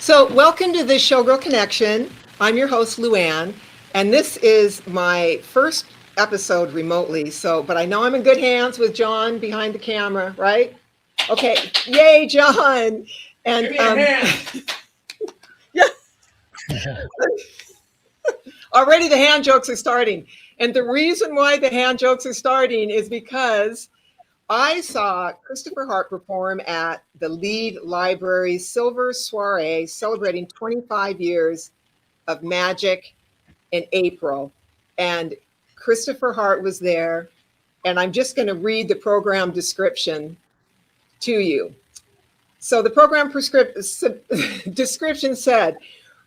So welcome to the Showgirl Connection. I'm your host, Luann, and this is my first episode remotely. But I know I'm in good hands with John behind the camera, right? Okay, yay, John! And give me a hand. Yeah, already the hand jokes are starting. And the reason why the hand jokes are starting is because I saw Christopher Hart perform at the Lead Library's Silver Soiree, celebrating 25 years of magic in April. And Christopher Hart was there. And I'm just going to read the program description to you. So the program description said,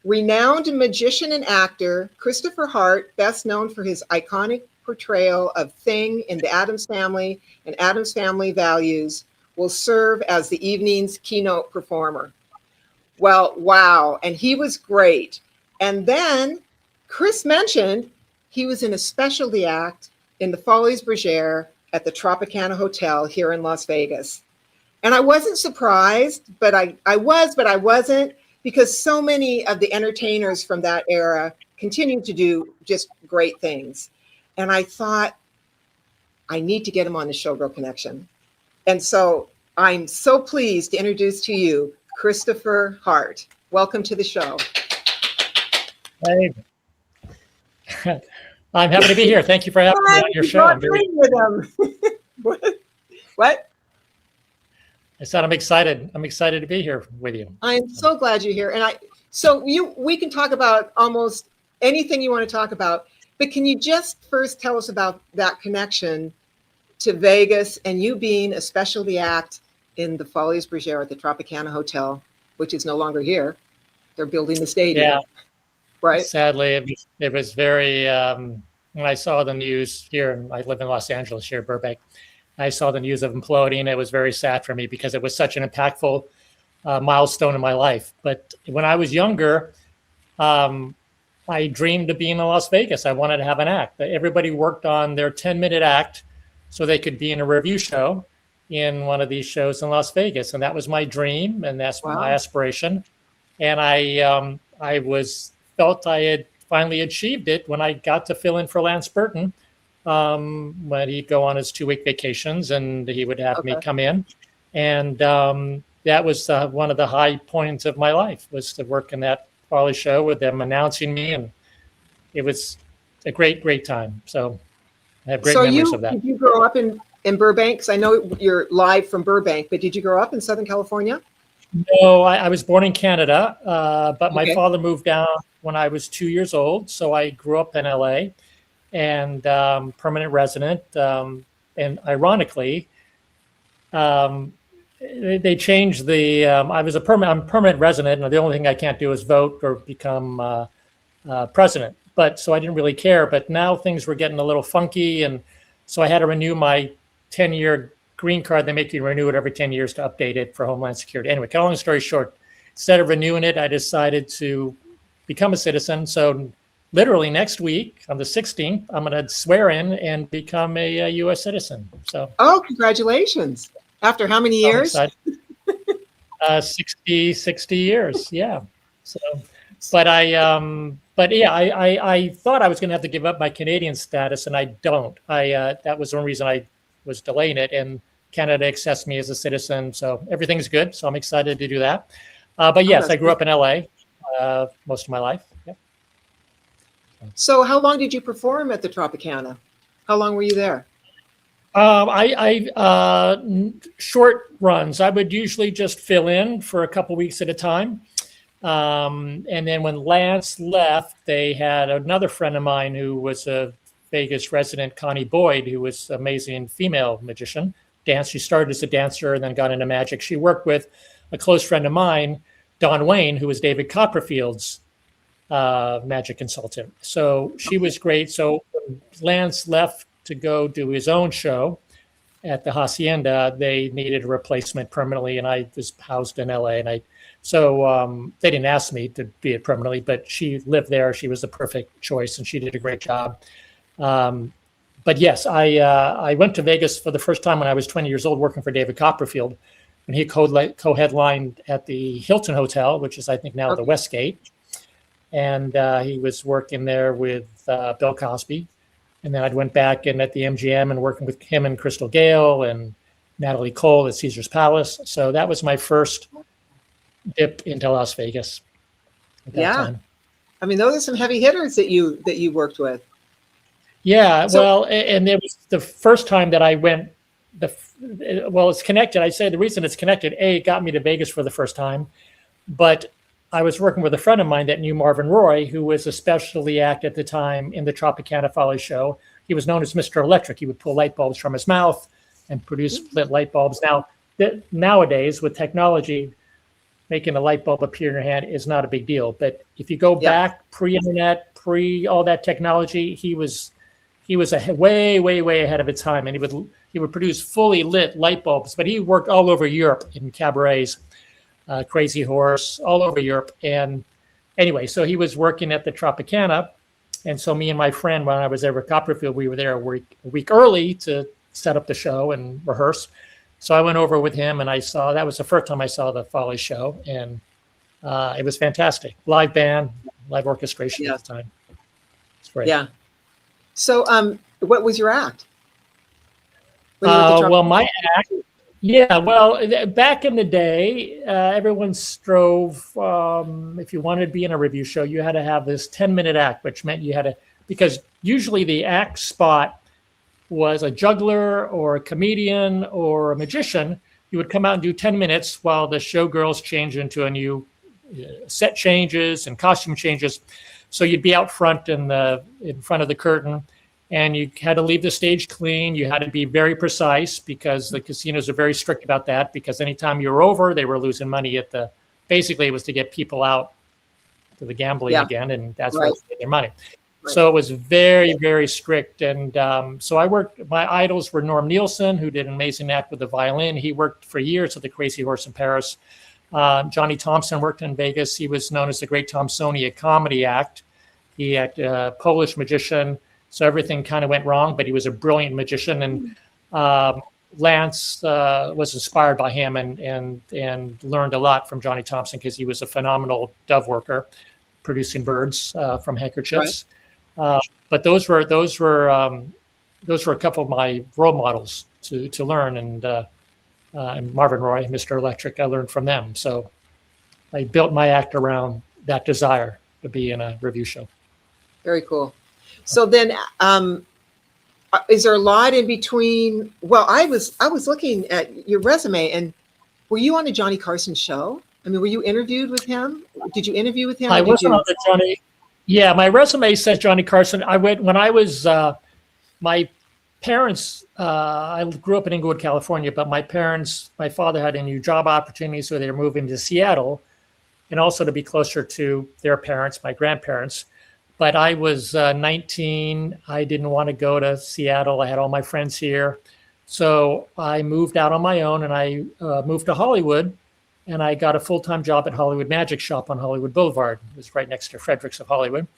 renowned magician and actor Christopher Hart, best known for his iconic portrayal of Thing in The Addams Family and Addams Family Values, will serve as the evening's keynote performer. Well, wow. And he was great. And then Chris mentioned he was in a specialty act in the Folies Bergère at the Tropicana Hotel here in Las Vegas. And I wasn't surprised, but I wasn't, because so many of the entertainers from that era continue to do just great things. And I thought, I need to get him on the Showgirl Connection. And so I'm so pleased to introduce to you Christopher Hart. Welcome to the show. Hey. I'm happy to be here. Thank you for having me on your show. I'm very with him. What? I said I'm excited. I'm excited to be here with you. I'm so glad you're here. And we can talk about almost anything you want to talk about, but can you just first tell us about that connection to Vegas and you being a specialty act in the Folies Bergère at the Tropicana Hotel, which is no longer here. They're building the stadium. Yeah. Right. Sadly, it was very, when I saw the news here, and I live in Los Angeles here, Burbank, I saw the news of imploding. It was very sad for me because it was such an impactful milestone in my life. But when I was younger, I dreamed of being in Las Vegas. I wanted to have an act. Everybody worked on their 10-minute act so they could be in a review show in one of these shows in Las Vegas. And that was my dream, and that's my aspiration. And I felt I had finally achieved it when I got to fill in for Lance Burton when he'd go on his 2-week vacations, and he would have me come in. And that was one of the high points of my life, was to work in that Farley show with them announcing me. And it was a great, great time. So I have great memories of that. Did you grow up in Burbank? Because I know you're live from Burbank, but did you grow up in Southern California? No, I was born in Canada, but my father moved down when I was 2 years old. So I grew up in LA and permanent resident. And ironically, they changed the, I'm permanent resident, and the only thing I can't do is vote or become president. But so I didn't really care. But now things were getting a little funky. And so I had to renew my 10-year green card. They make you renew it every 10 years to update it for Homeland Security. Anyway, cut a long story short, instead of renewing it, I decided to become a citizen. So literally next week, on the 16th, I'm going to swear in and become a U.S. citizen. So. Oh, congratulations. After how many years? 60 years. Yeah. So, but I thought I was going to have to give up my Canadian status, and I don't. That was one reason I was delaying it, and Canada accepts me as a citizen. So everything's good. So I'm excited to do that. But yes, I grew up in LA most of my life. Yeah. So how long did you perform at the Tropicana? How long were you there? Short runs. I would usually just fill in for a couple weeks at a time. And then when Lance left, they had another friend of mine who was a Vegas resident, Connie Boyd, who was an amazing female magician. She started as a dancer and then got into magic. She worked with a close friend of mine, Don Wayne, who was David Copperfield's magic consultant. So she was great. So when Lance left to go do his own show at the Hacienda, they needed a replacement permanently, and I was housed in LA. And they didn't ask me to be it permanently, but she lived there. She was the perfect choice, and she did a great job. But yes, I went to Vegas for the first time when I was 20 years old, working for David Copperfield. when he co-headlined at the Hilton Hotel, which is I think now the Westgate, and he was working there with Bill Cosby. And then I went back and at the MGM and working with him and Crystal Gale and Natalie Cole at Caesar's Palace. So that was my first dip into Las Vegas at that time. I mean, those are some heavy hitters that you worked with. Yeah, well, and it was the first time that I went. Well, it's connected. I say the reason it's connected, it got me to Vegas for the first time, but I was working with a friend of mine that knew Marvin Roy, who was a specialty act at the time in the Tropicana Folly show. He was known as Mr. Electric. He would pull light bulbs from his mouth and produce lit light bulbs. Now, nowadays with technology, making a light bulb appear in your hand is not a big deal. But if you go back pre-internet, pre all that technology, he was way ahead of its time, and he would produce fully lit light bulbs. But he worked all over Europe in cabarets. Crazy Horse, all over Europe. And anyway, so he was working at the Tropicana. And so me and my friend, when I was there with Copperfield, we were there a week early to set up the show and rehearse. So I went over with him and that was the first time I saw the Folly show. And it was fantastic. Live band, live orchestration at the time. It's great. Yeah. So what was your act? Well, my act, back in the day, everyone strove, if you wanted to be in a review show, you had to have this 10-minute act, which meant you had to, because usually the act spot was a juggler or a comedian or a magician. You would come out and do 10 minutes while the showgirls change into a new set changes and costume changes. So you'd be out front in front of the curtain, and you had to leave the stage clean. You had to be very precise because the casinos are very strict about that, because anytime you were over, they were losing money basically it was to get people out to the gambling again, and that's where they made their money. Right. So it was very, very strict. And so my idols were Norm Nielsen, who did an amazing act with the violin. He worked for years at the Crazy Horse in Paris. Johnny Thompson worked in Vegas. He was known as the Great Thompsonia comedy act. He acted a Polish magician. So everything kind of went wrong, but he was a brilliant magician. And Lance was inspired by him and learned a lot from Johnny Thompson, because he was a phenomenal dove worker, producing birds from handkerchiefs. Right. But those were a couple of my role models to learn. And Marvin Roy, Mr. Electric, I learned from them. So I built my act around that desire to be in a review show. Very cool. So then, is there a lot in between? Well, I was looking at your resume, and were you on a Johnny Carson show? I mean, were you interviewed with him? Did you interview with him? I wasn't on the Johnny. Yeah, my resume says Johnny Carson. I went when I was my parents. I grew up in Inglewood, California, but my father had a new job opportunity, so they were moving to Seattle, and also to be closer to their parents, my grandparents. But I was 19. I didn't want to go to Seattle. I had all my friends here. So I moved out on my own, and I moved to Hollywood, and I got a full-time job at Hollywood Magic Shop on Hollywood Boulevard. It was right next to Fredericks of Hollywood.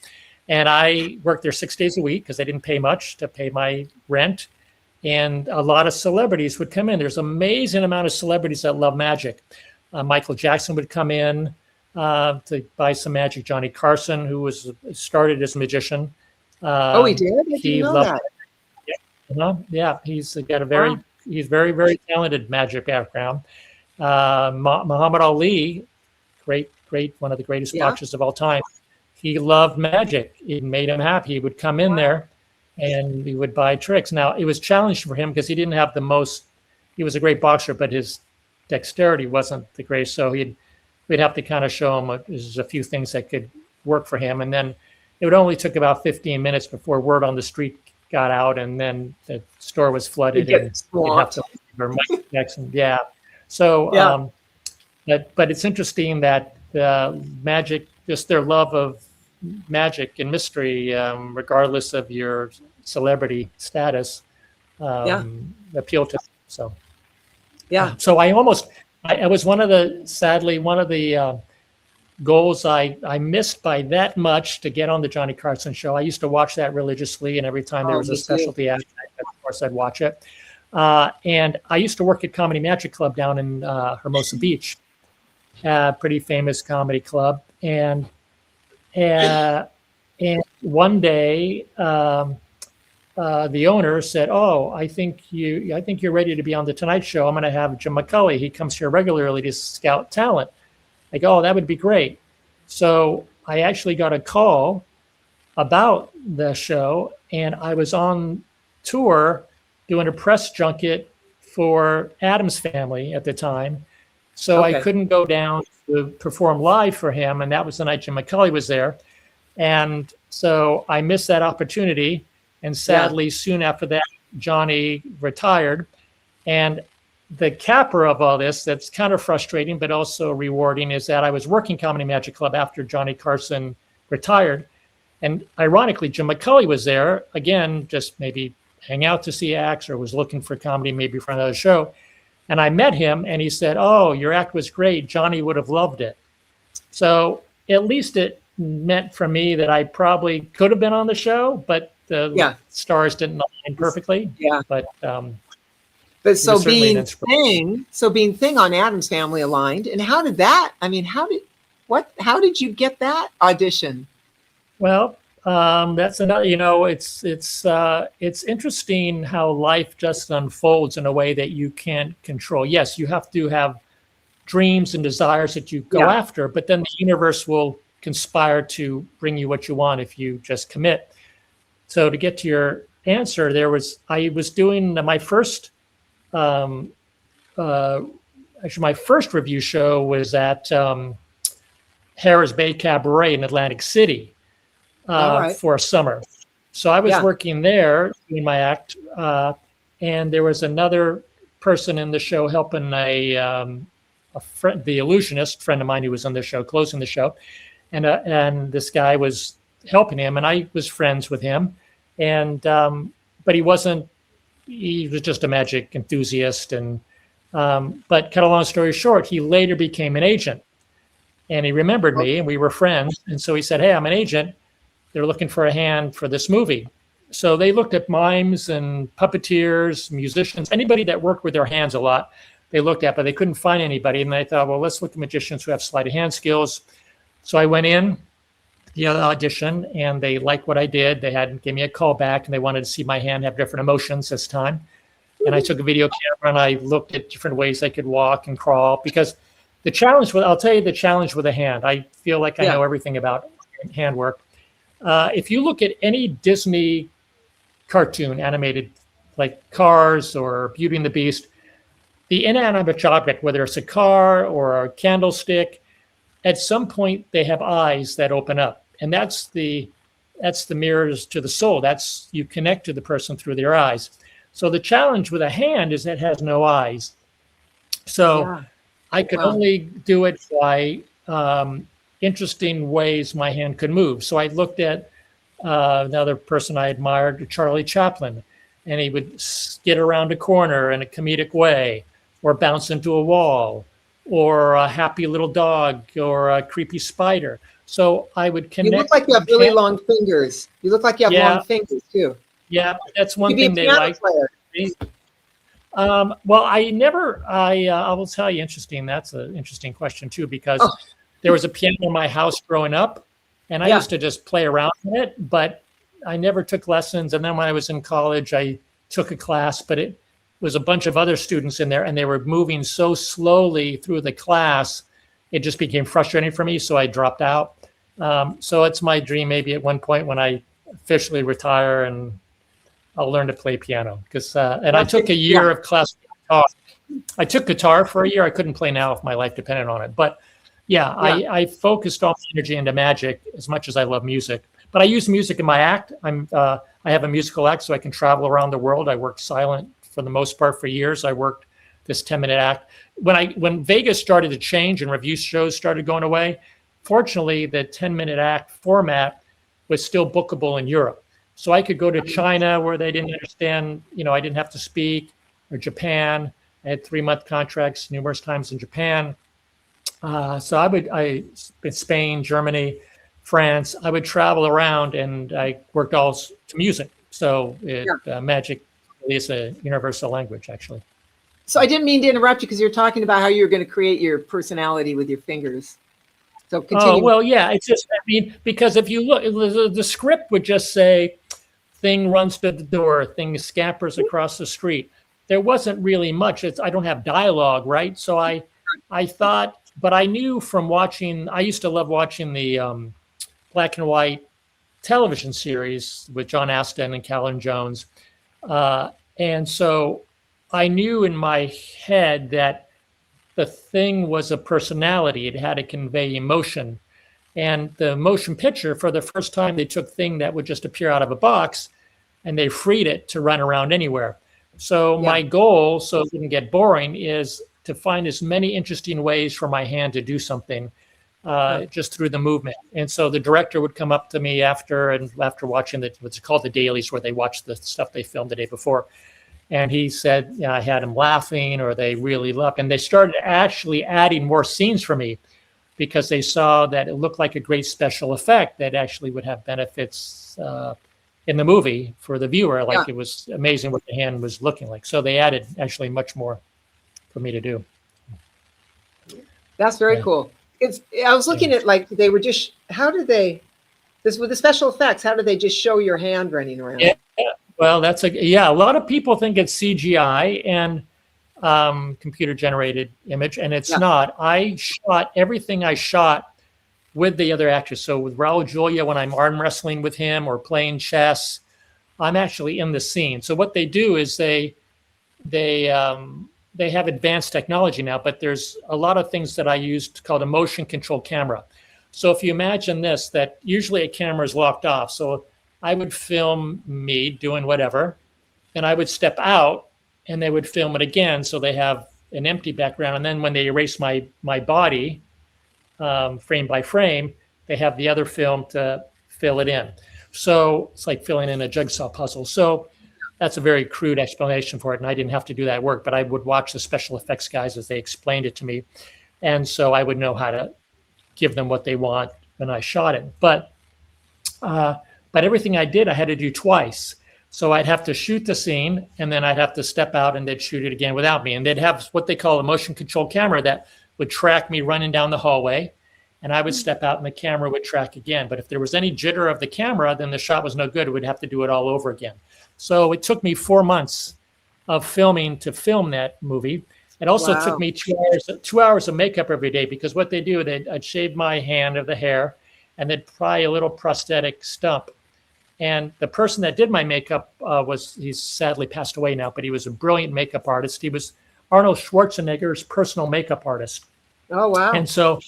And I worked there 6 days a week because they didn't pay much to pay my rent. And a lot of celebrities would come in. There's an amazing amount of celebrities that love magic. Michael Jackson would come in to buy some magic. Johnny Carson, who started as a magician. He did? He loved that. Yeah, he's got he's very, very talented magic background. Muhammad Ali, great, one of the greatest boxers of all time. He loved magic. It made him happy. He would come in there and he would buy tricks. Now, it was challenging for him because he didn't have he was a great boxer, but his dexterity wasn't the greatest. So we'd have to kind of show him there's a few things that could work for him. And then it would only took about 15 minutes before word on the street got out, and then the store was flooded. And you'd have to Mike Jackson. Yeah. So, but it's interesting that magic, just their love of magic and mystery, regardless of your celebrity status, appeal to them. So, so I was sadly one of the goals I missed by that much to get on the Johnny Carson show. I used to watch that religiously, and every time there was a specialty act, of course, I'd watch it. And I used to work at Comedy Magic Club down in Hermosa Beach, a pretty famous comedy club. And one day, the owner said, "Oh, I think you're ready to be on the Tonight Show. I'm going to have Jim McCulley. He comes here regularly to scout talent." I go, "Oh, that would be great." So I actually got a call about the show, and I was on tour doing a press junket for Addams Family at the time. So I Okay. couldn't go down to perform live for him, and that was the night Jim McCulley was there. And so I missed that opportunity. And sadly, soon after that, Johnny retired. And the capper of all this, that's kind of frustrating, but also rewarding, is that I was working Comedy Magic Club after Johnny Carson retired. And ironically, Jim McCulley was there, again, just maybe hang out to see acts or was looking for comedy maybe for another show. And I met him and he said, "Oh, your act was great. Johnny would have loved it." So at least it meant for me that I probably could have been on the show, but the stars didn't align perfectly. Yeah. But so certainly an being Thing on Addams Family aligned. And how did that? I mean, how did you get that audition? Well, that's another. It's interesting how life just unfolds in a way that you can't control. Yes, you have to have dreams and desires that you go after, but then the universe will conspire to bring you what you want if you just commit. So to get to your answer, I was doing my first, actually my first review show was at Harris Bay Cabaret in Atlantic City for a summer. So I was working there doing my act, and there was another person in the show helping a friend, the illusionist friend of mine who was on the show, closing the show, and this guy was helping him, and I was friends with him, and but he was just a magic enthusiast, and but cut a long story short, he later became an agent, and he remembered me, and we were friends, and so he said, "Hey, I'm an agent. They're looking for a hand for this movie." So they looked at mimes and puppeteers, musicians, anybody that worked with their hands a lot. They looked at, but they couldn't find anybody. And they thought, well, let's look at magicians who have sleight of hand skills. So I went in the audition, and they liked what I did. They gave me a call back, and they wanted to see my hand have different emotions this time. And I took a video camera, and I looked at different ways I could walk and crawl, because I'll tell you the challenge with a hand. I feel like I know everything about handwork. If you look at any Disney cartoon animated, like Cars or Beauty and the Beast, the inanimate object, whether it's a car or a candlestick, at some point they have eyes that open up, and that's the mirrors to the soul. That's, you connect to the person through their eyes. So the challenge with a hand is it has no eyes. So I could only do it by interesting ways my hand could move. So I looked at another person I admired, Charlie Chaplin, and he would skid around a corner in a comedic way, or bounce into a wall, or a happy little dog, or a creepy spider. So I would connect. You look like you have really long fingers. You look like you have long fingers too. Yeah, that's one thing they like. Well, I will tell you, interesting. That's an interesting question too, because there was a piano in my house growing up, and I used to just play around with it, but I never took lessons. And then when I was in college, I took a class, but it was a bunch of other students in there, and they were moving so slowly through the class, it just became frustrating for me. So I dropped out. So it's my dream, maybe at one point when I officially retire, and I'll learn to play piano, because and I took a year of classical guitar. I took guitar for a year. I couldn't play now if my life depended on it. But I focused all my energy into magic as much as I love music. But I use music in my act. I have a musical act, so I can travel around the world. I work silent for the most part for years. I worked this 10-minute act. When Vegas started to change and review shows started going away, fortunately, the 10-minute act format was still bookable in Europe. So I could go to China, where they didn't understand, I didn't have to speak, or Japan. I had 3-month contracts numerous times in Japan. So Spain, Germany, France, I would travel around, and I worked all to music. So magic It's a universal language, actually. So I didn't mean to interrupt you because you're talking about how you're going to create your personality with your fingers. So Oh, continue. well, yeah. It's just, I mean, because if you look, the script would just say, thing runs to the door, thing scampers across the street. There wasn't really much. I don't have dialogue, right? So I thought, but I knew from watching, I used to love watching the black and white television series with John Astin and Callan Jones. And so I knew in my head that the thing was a personality. It had to convey emotion. And the motion picture, for the first time, they took thing that would just appear out of a box and they freed it to run around anywhere. So my goal, so it wouldn't get boring, is to find as many interesting ways for my hand to do something just through the movement. And so the director would come up to me after watching what's called the dailies, where they watch the stuff they filmed the day before. And he said, I had them laughing, or they really loved. And they started actually adding more scenes for me because they saw that it looked like a great special effect that actually would have benefits in the movie for the viewer. Like it was amazing what the hand was looking like. So they added actually much more for me to do. That's very cool. I was looking at, like, they were just, how did they, this with the special effects, how did they just show your hand running around? Yeah. Well, a lot of people think it's CGI and computer generated image, and it's not. I shot everything I shot with the other actors. So with Raul Julia, when I'm arm wrestling with him or playing chess, I'm actually in the scene. So what they do is they have advanced technology now, but there's a lot of things that I used called a motion control camera. So if you imagine this, that usually a camera is locked off. So I would film me doing whatever, and I would step out and they would film it again. So they have an empty background. And then when they erase my body frame by frame, they have the other film to fill it in. So it's like filling in a jigsaw puzzle. So that's a very crude explanation for it. And I didn't have to do that work, but I would watch the special effects guys as they explained it to me. And so I would know how to give them what they want when I shot it. But everything I did, I had to do twice. So I'd have to shoot the scene, and then I'd have to step out and they'd shoot it again without me. And they'd have what they call a motion control camera that would track me running down the hallway, and I would step out and the camera would track again. But if there was any jitter of the camera, then the shot was no good. We'd have to do it all over again. So it took me 4 months of filming to film that movie. It also took me 2 hours of makeup every day, because what they do, I'd shave my hand of the hair and they'd pry a little prosthetic stump. And the person that did my makeup he's sadly passed away now, but he was a brilliant makeup artist. He was Arnold Schwarzenegger's personal makeup artist. Oh, wow. And so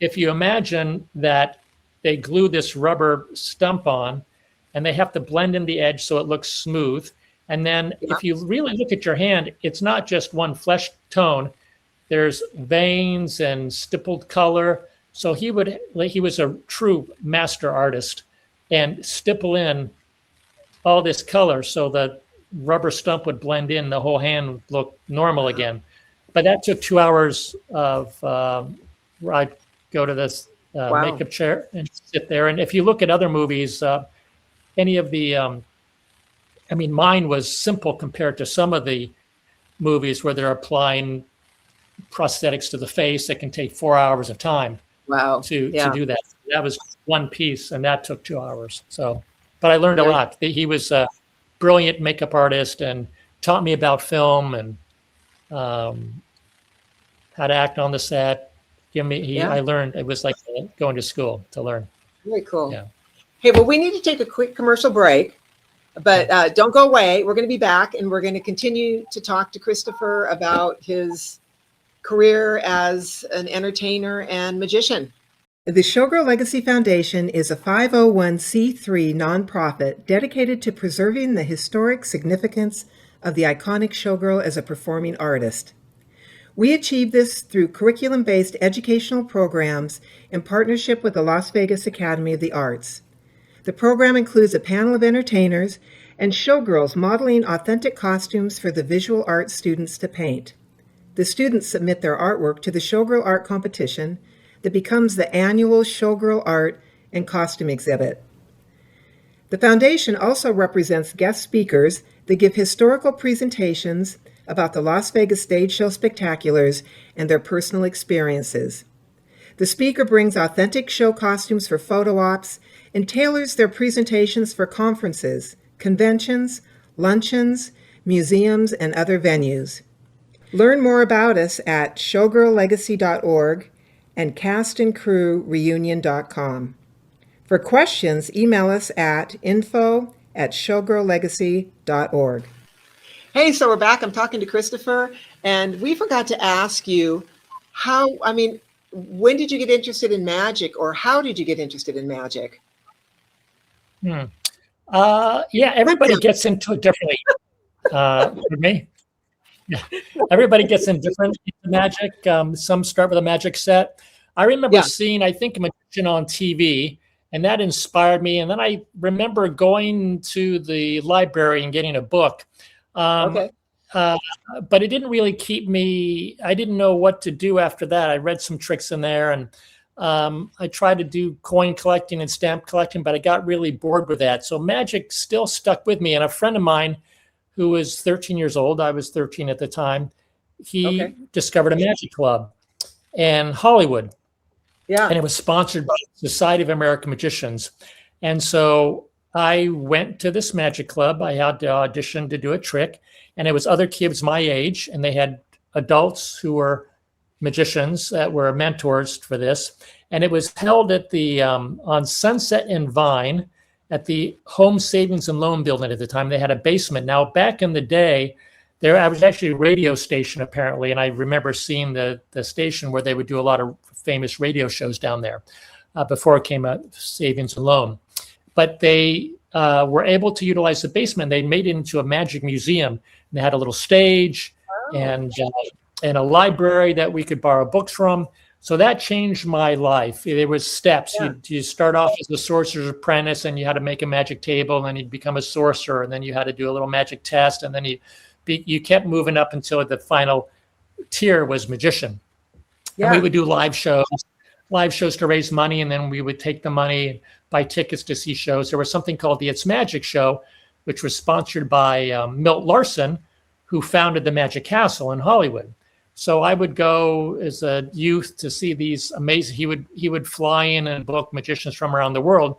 if you imagine that they glue this rubber stump on and they have to blend in the edge so it looks smooth. And then if you really look at your hand, it's not just one flesh tone. There's veins and stippled color. So he was a true master artist and stipple in all this color so the rubber stump would blend in, the whole hand would look normal again. But that took 2 hours of where I'd go to this makeup chair and sit there. And if you look at other movies, any of the, mine was simple compared to some of the movies where they're applying prosthetics to the face that can take 4 hours of time to do that. That was one piece, and that took 2 hours. So, but I learned a lot. He was a brilliant makeup artist and taught me about film and how to act on the set. I learned. It was like going to school to learn. Very cool. Yeah. Hey, well, we need to take a quick commercial break, but don't go away. We're going to be back, and we're going to continue to talk to Christopher about his career as an entertainer and magician. The Showgirl Legacy Foundation is a 501c3 nonprofit dedicated to preserving the historic significance of the iconic showgirl as a performing artist. We achieve this through curriculum-based educational programs in partnership with the Las Vegas Academy of the Arts. The program includes a panel of entertainers and showgirls modeling authentic costumes for the visual arts students to paint. The students submit their artwork to the Showgirl Art Competition that becomes the annual Showgirl Art and Costume Exhibit. The foundation also represents guest speakers They give historical presentations about the Las Vegas Stage Show spectaculars and their personal experiences. The speaker brings authentic show costumes for photo ops and tailors their presentations for conferences, conventions, luncheons, museums, and other venues. Learn more about us at showgirllegacy.org and castandcrewreunion.com. For questions, email us at info@showgirllegacy.org. Hey, so we're back. I'm talking to Christopher, and we forgot to ask you when did you get interested in magic, or how did you get interested in magic? Everybody gets into it differently. For me, yeah, everybody gets in different into magic. Some start with a magic set. I remember seeing, I think, a magician on TV, and that inspired me. And then I remember going to the library and getting a book. But it didn't really keep me. I didn't know what to do after that. I read some tricks in there, and I tried to do coin collecting and stamp collecting, but I got really bored with that. So magic still stuck with me. And a friend of mine who was 13 years old, I was 13 at the time, he discovered a magic club in Hollywood. Yeah. And it was sponsored by the Society of American Magicians. And so I went to this magic club. I had to audition to do a trick, and it was other kids my age, and they had adults who were magicians that were mentors for this. And it was held at the on Sunset and Vine at the Home Savings and Loan Building at the time. They had a basement. Now, back in the day, I was actually a radio station apparently, and I remember seeing the station where they would do a lot of famous radio shows down there before it came out Savings and Loan. But they were able to utilize the basement. They made it into a magic museum. And they had a little stage and a library that we could borrow books from. So that changed my life. There was steps. Yeah. You start off as a sorcerer's apprentice, and you had to make a magic table, and then you'd become a sorcerer, and then you had to do a little magic test, and then you kept moving up until the final tier was magician. Yeah. And we would do live shows to raise money, and then we would take the money, buy tickets to see shows. There was something called the It's Magic Show, which was sponsored by Milt Larson, who founded the Magic Castle in Hollywood. So I would go as a youth to see these amazing, he would fly in and book magicians from around the world.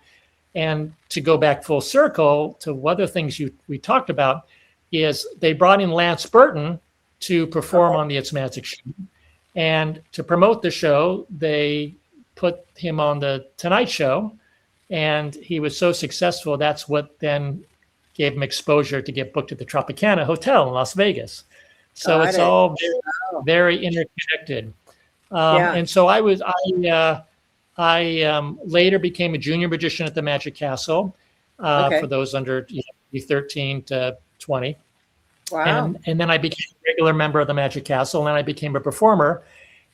And to go back full circle to other things we talked about, is they brought in Lance Burton to perform on the It's Magic Show. And to promote the show, they put him on the Tonight Show, and he was so successful, that's what then gave him exposure to get booked at the Tropicana Hotel in Las Vegas. So it's all very interconnected. And so I later became a junior magician at the Magic Castle for those under 13 to 20. Wow. And then I became a regular member of the Magic Castle, and then I became a performer.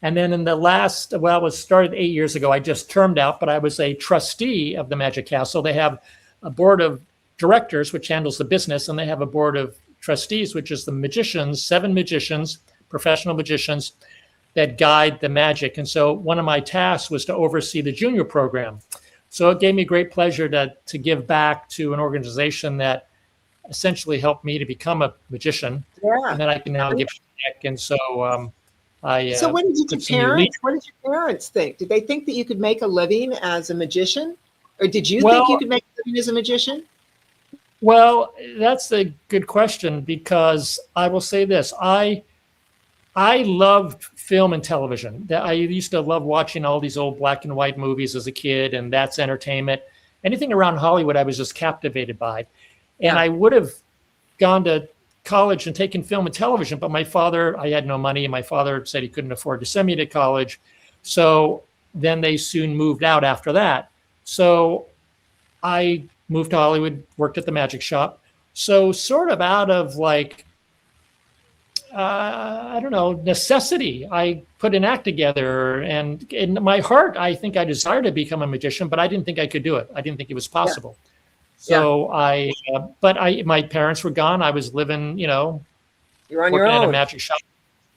And then in the last, it was started 8 years ago, I just termed out, but I was a trustee of the Magic Castle. They have a board of directors, which handles the business, and they have a board of trustees, which is the magicians, 7 magicians, professional magicians that guide the magic. And so one of my tasks was to oversee the junior program. So it gave me great pleasure to give back to an organization that essentially helped me to become a magician. Yeah. And then I can now give back. And so So what did your parents think? Did they think that you could make a living as a magician? Or did you think you could make a living as a magician? Well, that's a good question, because I will say this. I loved film and television. I used to love watching all these old black and white movies as a kid, and that's entertainment. Anything around Hollywood, I was just captivated by. And I would have gone to college and taken film and television, but I had no money, and my father said he couldn't afford to send me to college. So then they soon moved out after that. So I moved to Hollywood, worked at the magic shop. So sort of out of necessity, I put an act together. And in my heart, I think I desired to become a magician, but I didn't think I could do it. I didn't think it was possible. Yeah. So my parents were gone. I was living, you're on your own at a magic shop.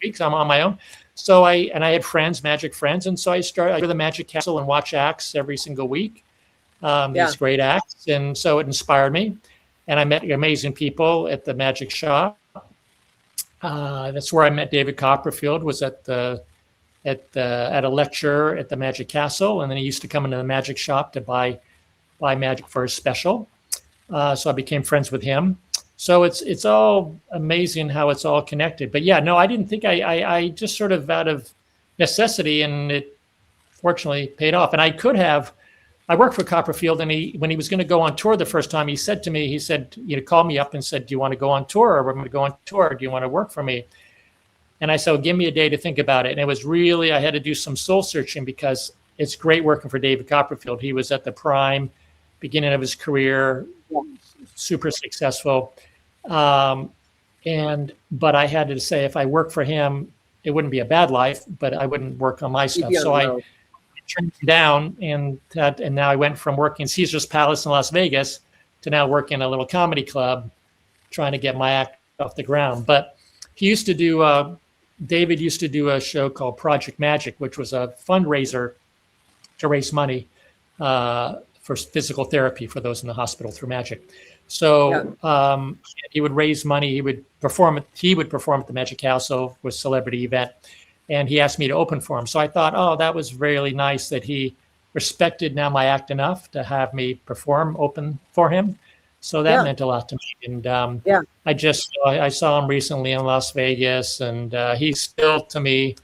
I'm on my own. So I had friends, magic friends. And so I started to go to the Magic Castle and watch acts every single week. These great acts. And so it inspired me. and I met amazing people at the magic shop. That's where I met David Copperfield. Was at a lecture at the Magic Castle, and then he used to come into the magic shop to buy magic for his special. So I became friends with him. So it's all amazing how it's all connected. But yeah, no, I didn't think I just sort of out of necessity, and it fortunately paid off. And I worked for Copperfield, and when he was going to go on tour the first time, he said to me, called me up and said, "Do you want to go on tour? Or we're going to go on tour. Do you want to work for me?" And I said, well, give me a day to think about it. And it was really, I had to do some soul searching, because it's great working for David Copperfield. He was at the prime beginning of his career, super successful. But I had to say, if I worked for him, it wouldn't be a bad life, but I wouldn't work on my stuff. So I turned him down, and now I went from working Caesar's Palace in Las Vegas to now working in a little comedy club, trying to get my act off the ground. But David used to do a show called Project Magic, which was a fundraiser to raise money for physical therapy for those in the hospital through magic. So he would raise money. He would perform at the Magic Castle with celebrity event, and he asked me to open for him. So I thought, oh, that was really nice that he respected now my act enough to have me open for him. So that meant a lot to me. And I saw him recently in Las Vegas, and he's still, to me,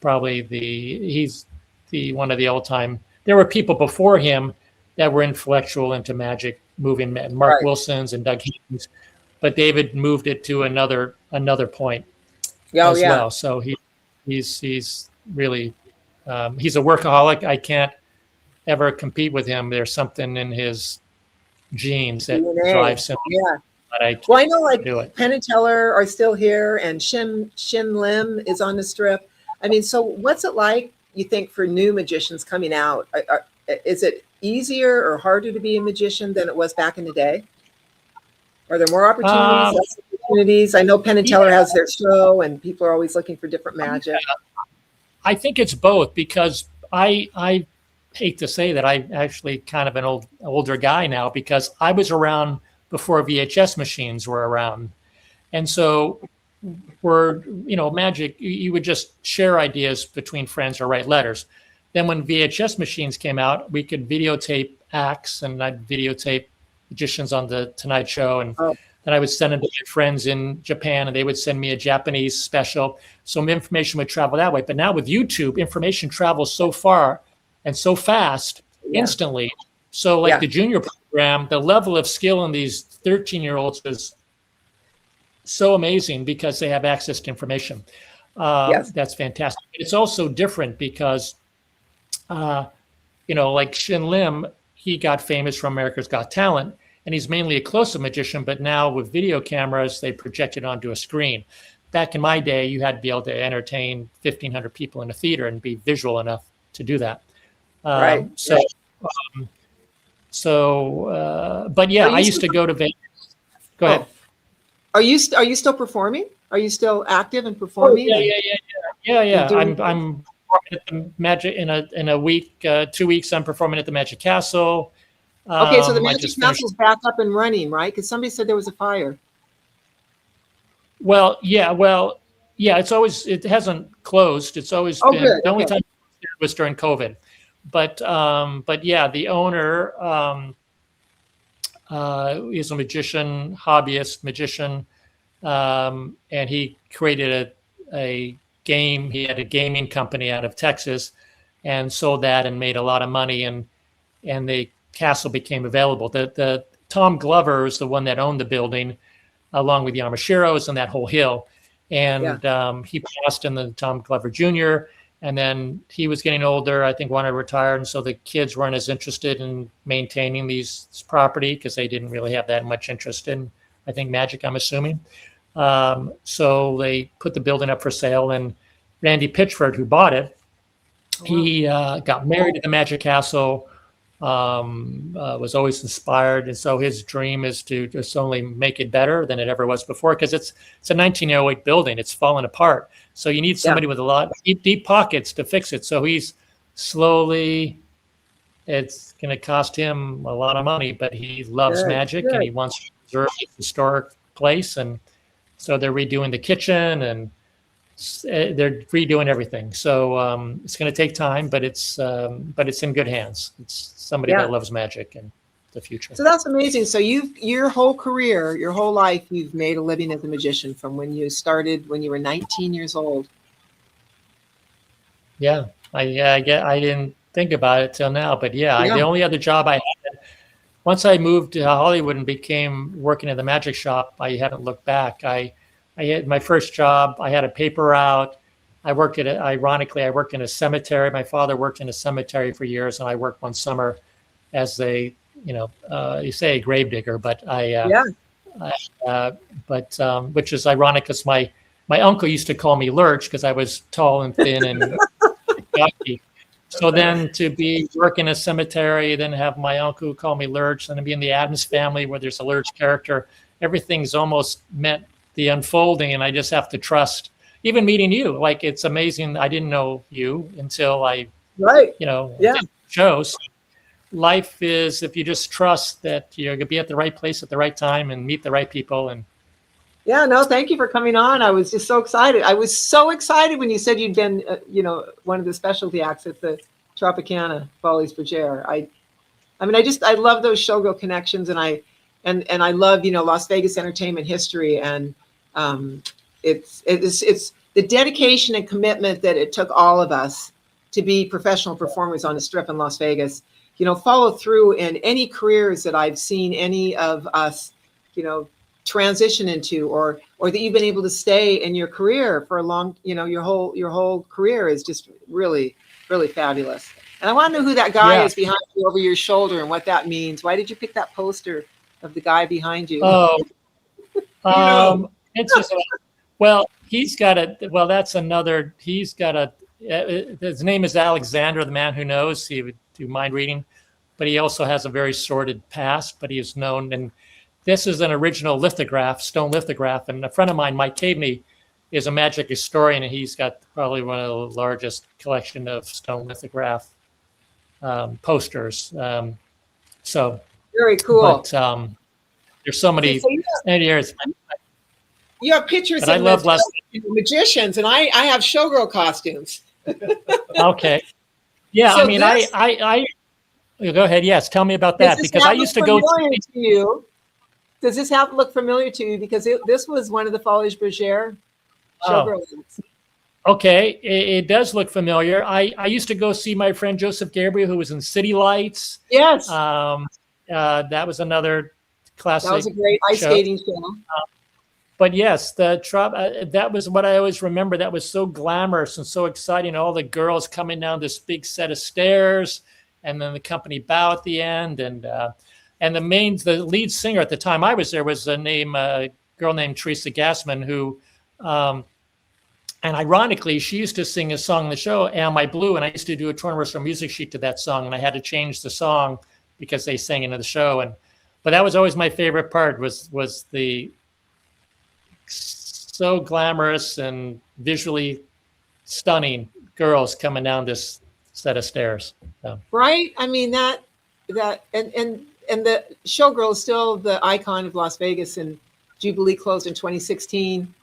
probably he's one of the all-time. There were people before him that were influential into magic, moving Mark Wilson's and Doug Haynes, but David moved it to another point as well. So he's really he's a workaholic. I can't ever compete with him. There's something in his genes that drives him. I know like Penn and Teller are still here, and Shin Lim is on the strip. I mean, so what's it like, you think, for new magicians coming out? Is it easier or harder to be a magician than it was back in the day? Are there more opportunities, less opportunities? I know Penn and Teller has their show, and people are always looking for different magic. I think it's both, because I hate to say that I'm actually kind of an older guy now, because I was around before VHS machines were around. And so magic, you would just share ideas between friends or write letters. Then when VHS machines came out, we could videotape acts, and I'd videotape magicians on the Tonight Show. And then I would send them to my friends in Japan, and they would send me a Japanese special. So information would travel that way. But now with YouTube, information travels so far and so fast, instantly. So like the junior program, the level of skill in these 13-year-olds is so amazing, because they have access to information. That's fantastic. It's also different because, like Shin Lim, he got famous from America's Got Talent, and he's mainly a close-up magician, but now with video cameras, they project it onto a screen. Back in my day, you had to be able to entertain 1,500 people in a theater and be visual enough to do that. But yeah, I used to go to Vegas. Go ahead. Are you still performing? Are you still active and performing? Yeah. I'm at the Magic in a week, 2 weeks. I'm performing at the Magic Castle. Okay, so the Magic Castle's back up and running, right? Because somebody said there was a fire. It hasn't closed. It's always been good. The only time it was during COVID. But the owner is a magician, hobbyist magician, and he created a game. He had a gaming company out of Texas, and sold that and made a lot of money. And the castle became available. The Tom Glover is the one that owned the building, along with Yamashiro's and that whole hill. And he passed in the Tom Glover Jr., and then he was getting older, I think wanted to retire. And so the kids weren't as interested in maintaining this property, because they didn't really have that much interest in, I think, magic, I'm assuming. So they put the building up for sale, and Randy Pitchford, who bought it, he got married at the Magic Castle, was always inspired. And so his dream is to just only make it better than it ever was before, because it's a 1908 building. It's fallen apart. So you need somebody with a lot deep pockets to fix it. So he's slowly, it's going to cost him a lot of money, but he loves magic and he wants to preserve this historic place, and so they're redoing the kitchen and they're redoing everything. So it's going to take time, but it's in good hands. It's somebody that loves magic and the future. So that's amazing. So your whole career, your whole life, you've made a living as a magician from when you started when you were 19 years old. Yeah, I didn't think about it till now, but the only other job I had once I moved to Hollywood and became working in the magic shop, I haven't looked back. I had my first job. I had a paper route. Ironically, I worked in a cemetery. My father worked in a cemetery for years, and I worked one summer as you say a grave digger, but which is ironic because my uncle used to call me Lurch because I was tall and thin and cocky. So then to be work in a cemetery, then have my uncle call me Lurch, and to be in the Addams family where there's a Lurch character, everything's almost meant the unfolding, and I just have to trust. Even meeting you, like it's amazing. I didn't know you until I, shows. Life is if you just trust that you're gonna be at the right place at the right time and meet the right people. And thank you for coming on. I was just so excited. I was so excited when you said you'd been, one of the specialty acts at the Tropicana Folies Bergère. I love those Showgirl connections, and I love Las Vegas entertainment history, and it's the dedication and commitment that it took all of us to be professional performers on the Strip in Las Vegas. Follow through in any careers that I've seen any of us, transition into, or that you've been able to stay in your career for a long, your whole career is just really, really fabulous. And I want to know who that guy is behind you over your shoulder and what that means. Why did you pick that poster of the guy behind you? Interesting. Well, he's got a. Well, that's another. He's got a. His name is Alexander, the man who knows. He would do mind reading, but he also has a very sordid past. But he is known, and this is an original lithograph, stone lithograph. And a friend of mine, Mike Caveney, is a magic historian, and he's got probably one of the largest collection of stone lithograph posters. So very cool. But there's so many years. You have pictures of magicians, and I have Showgirl costumes. Okay. Yeah, so I go ahead. Yes, tell me about that, because I used to go to you. Does this look familiar to you? Because this was one of the Folies Bergère Showgirl acts. Okay, it does look familiar. I used to go see my friend Joseph Gabriel, who was in City Lights. Yes. That was another classic. That was a great ice skating show. But yes, that was what I always remember. That was so glamorous and so exciting. All the girls coming down this big set of stairs, and then the company bow at the end. And the lead singer at the time I was there was a girl named Teresa Gassman, who, and ironically, she used to sing a song in the show, Am I Blue? And I used to do a tour music sheet to that song, and I had to change the song because they sang into the show. But that was always my favorite part, was the so glamorous and visually stunning girls coming down this set of stairs. So. Right? I mean, and the Showgirl is still the icon of Las Vegas, and Jubilee closed in 2016.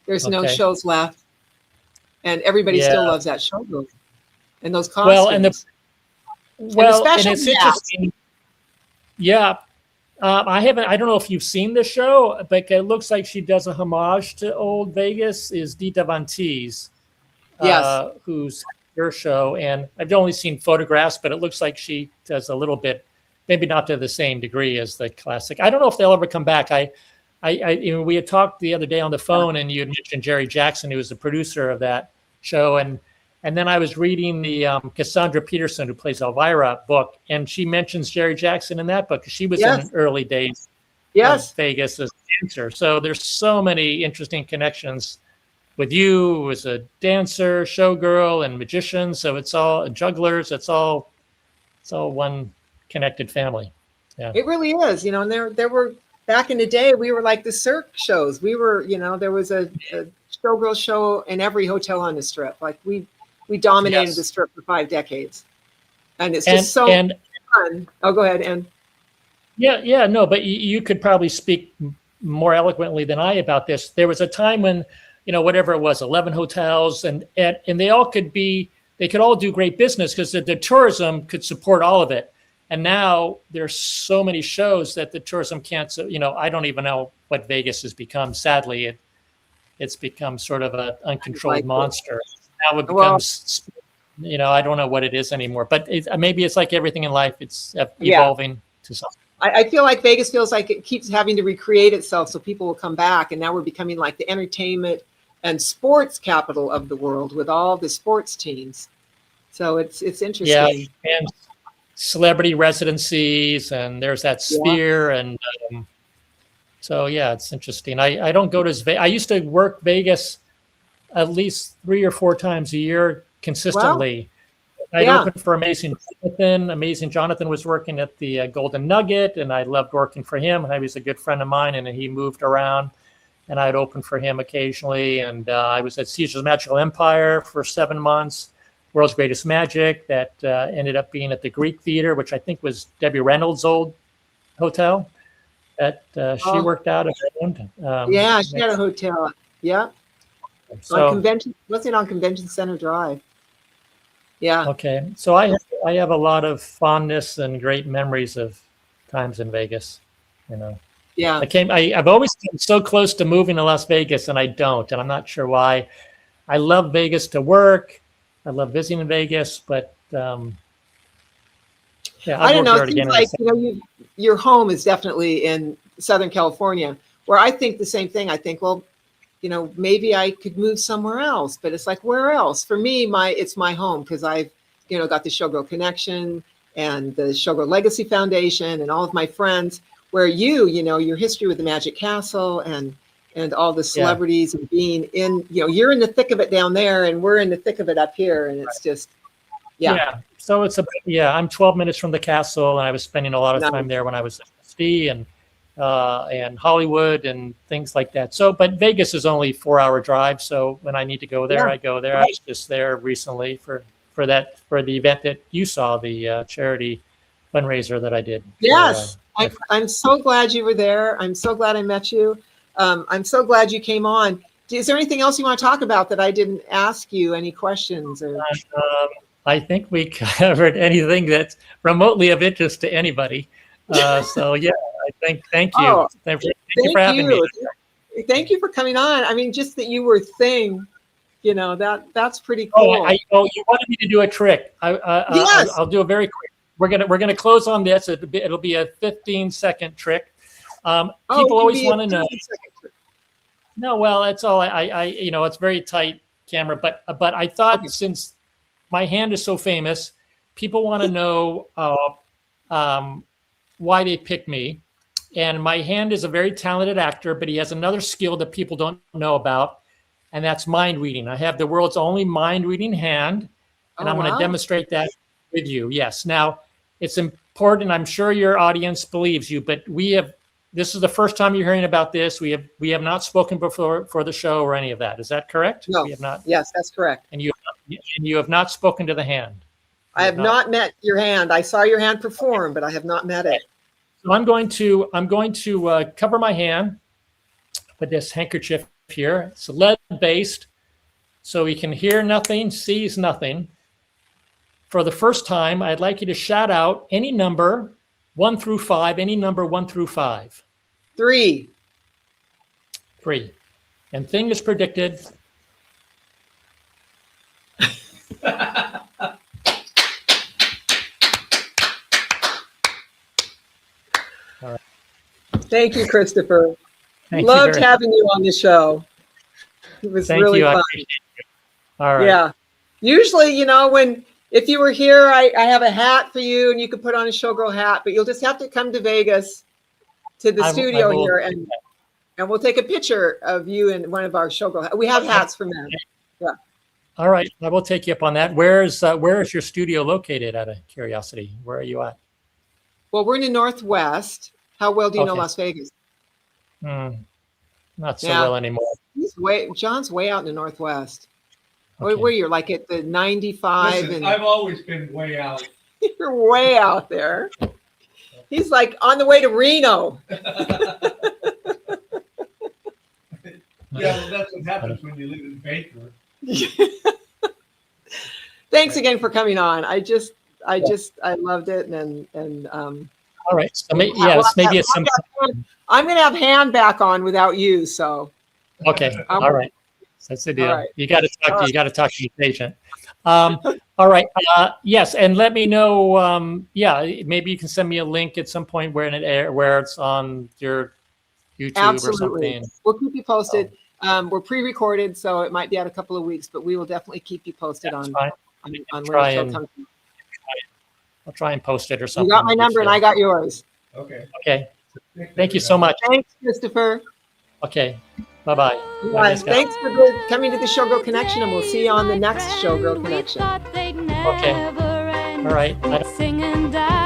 There's no shows left, and everybody still loves that Showgirl and those costumes. And it's interesting. Yeah. I don't know if you've seen the show, but it looks like she does a homage to old Vegas, is Dita Von Teese, who's her show. And I've only seen photographs, but it looks like she does a little bit, maybe not to the same degree as the classic. I don't know if they'll ever come back. We had talked the other day on the phone, and you had mentioned Jerry Jackson, who was the producer of that show. And then I was reading the Cassandra Peterson, who plays Elvira, book, and she mentions Jerry Jackson in that book, because she was in early days of Vegas as a dancer. So there's so many interesting connections with you as a dancer, showgirl, and magician. So it's all jugglers. It's all one connected family. Yeah, it really is. And there were back in the day, we were like the Cirque shows. We were, there was a showgirl show in every hotel on the Strip. Like we dominated the Strip for 5 decades, and it's just so fun. Oh, go ahead, Ann. Yeah, no, but you could probably speak more eloquently than I about this. There was a time when, whatever it was, 11 hotels, and they could all do great business because the tourism could support all of it. And now there's so many shows that the tourism can't. So, I don't even know what Vegas has become. Sadly, it's become sort of an uncontrolled monster. Now it becomes, I don't know what it is anymore. But maybe it's like everything in life. It's evolving to something. I feel like Vegas feels like it keeps having to recreate itself so people will come back. And now we're becoming like the entertainment and sports capital of the world with all the sports teams. So it's interesting. Yeah, and celebrity residencies, and there's that Sphere. And so, yeah, it's interesting. I don't go to Vegas. I used to work Vegas at least 3 or 4 times a year consistently. I'd open for Amazing Jonathan. Amazing Jonathan was working at the Golden Nugget, and I loved working for him. He was a good friend of mine, and he moved around, and I'd open for him occasionally. And I was at Caesar's Magical Empire for 7 months, World's Greatest Magic, that ended up being at the Greek Theater, which I think was Debbie Reynolds' old hotel that she worked out of. She had a hotel. Yeah. So, was it on Convention Center Drive? Yeah. Okay. So I have a lot of fondness and great memories of times in Vegas, Yeah. I've always been so close to moving to Las Vegas, and I don't, and I'm not sure why. I love Vegas to work. I love visiting in Vegas, but I don't know. It seems like your home is definitely in Southern California, where I think the same thing. I think, well, maybe I could move somewhere else, but it's like, where else? For me, it's my home because I've, got the Showgirl Connection and the Showgirl Legacy Foundation and all of my friends. Where your history with the Magic Castle and all the celebrities and being in, you're in the thick of it down there, and we're in the thick of it up here, and it's just, So I'm 12 minutes from the castle, and I was spending a lot of time there when I was at SC and Hollywood and things like that. So, but Vegas is only 4-hour drive. So when I need to go there, I go there. I was just there recently for the event that you saw, the charity fundraiser that I did. Yes. I'm so glad you were there. I'm so glad I met you. I'm so glad you came on. Is there anything else you want to talk about that I didn't ask you? Any questions? I think we covered anything that's remotely of interest to anybody. So yeah, thank you. Thank you for having me. Thank you for coming on. I mean, just that you were Thing, that's pretty cool. You wanted me to do a trick. Yes. I'll do a very quick. We're gonna close on this. It'll be a 15-second trick. People always want to know. No, well, that's all. It's very tight camera, but I thought since my hand is so famous, people want to know why they picked me. And my hand is a very talented actor, but he has another skill that people don't know about, and that's mind reading. I have the world's only mind reading hand, and I'm going to demonstrate that with you. Yes. Now, it's important. I'm sure your audience believes you, but this is the first time you're hearing about this. We have not spoken before for the show or any of that. Is that correct? No. We have not. Yes, that's correct. And you have not spoken to the hand. I have not met your hand. I saw your hand perform, but I have not met it. So I'm going to cover my hand with this handkerchief here. It's lead-based, so he can hear nothing, sees nothing. For the first time, I'd like you to shout out any number 1 through 5. Any number 1 through 5. 3. 3. And Thing is predicted. All right. Thank you, Christopher. Thank Loved you having you on the show. It was really fun. All right. Yeah. Usually, if you were here, I have a hat for you, and you could put on a Showgirl hat, but you'll just have to come to Vegas to the studio here, and we'll take a picture of you in one of our Showgirl hats. We have hats for men. Yeah. All right. I will take you up on that. Where is your studio located, out of curiosity? Where are you at? Well, we're in the Northwest. How well do you know Las Vegas? Not so well anymore. John's way out in the Northwest. Okay. Where you're like at the 95. Listen, I've always been way out. You're way out there. He's like on the way to Reno. Yeah, well, that's what happens when you live in Baker. Thanks again for coming on. I loved it, and All right. So maybe it's some. I'm going to have Han back on without you. So Okay. All right. That's the deal. right. You got to talk. You got to talk to your patient. All right. Yes, and let me know. Yeah, maybe you can send me a link at some point where it's on your YouTube Absolutely. or something. We'll keep you posted. We're pre-recorded, so it might be out a couple of weeks, but we will definitely keep you posted on when the show comes. I'll try and post it or something. You got my number and I got yours. Okay. Okay. Thank you so much. Thanks, Christopher. Okay. Bye-bye. Bye. Thanks for coming to the Showgirl Connection, and we'll see you on the next Showgirl Connection. Okay. All right. Sing and die.